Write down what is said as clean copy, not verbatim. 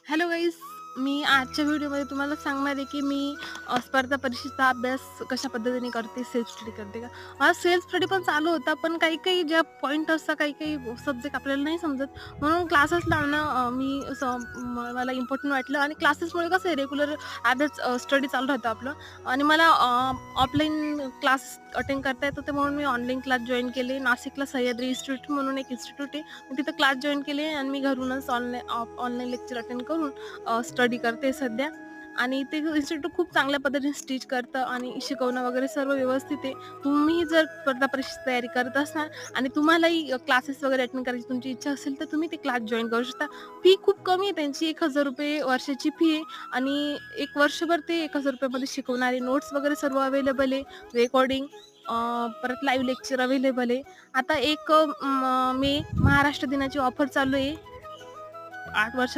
Hello guys, मी आजच्या व्हिडिओमध्ये तुम्हाला सांगणार आहे की मी स्पर्धा परीक्षेचा अभ्यास कशा पद्धतीने करते, सेल्फ स्टडी करते का. माझा सेल्फ स्टडी पण चालू होता, पण काही काही ज्या पॉईंट असतात, काही काही सब्जेक्ट आपल्याला नाही समजत, म्हणून क्लासेस लावणं मी मला इम्पॉर्टंट वाटलं. आणि क्लासेसमुळे कसं आहे, रेग्युलर अभ्यास स्टडी चालू राहतं आपलं. आणि मला ऑफलाईन क्लास अटेंड करता येतं, ते म्हणून मी ऑनलाईन क्लास जॉईन केले. नाशिकला सह्याद्री इन्स्टिट्यूट म्हणून एक इन्स्टिट्यूट आहे, मी तिथं क्लास जॉईन केले आणि मी घरूनच ऑनलाईन लेक्चर अटेंड करून स्टडी करते सध्या. आणि ते इन्स्टिट्यूट खूप चांगल्या पद्धतीने टीच करतं आणि शिकवणं वगैरे सर्व व्यवस्थित आहे. तुम्ही जर स्पर्धा परीक्षेची तयारी करत असाल आणि तुम्हालाही क्लासेस वगैरे अटेंड करायची तुमची इच्छा असेल, तर तुम्ही ते क्लास जॉइन करू शकता. फी खूप कमी आहे त्यांची, ₹1000 वर्षाची फी आहे. आणि 1 वर्षभर ते ₹1000 मध्ये शिकवणारे नोट्स वगैरे सर्व अवेलेबल आहे. रेकॉर्डिंग, परत लाईव्ह लेक्चर अवेलेबल आहे. आता 1 मे महाराष्ट्र दिनाची ऑफर चालू आहे. 8 वर्षाचं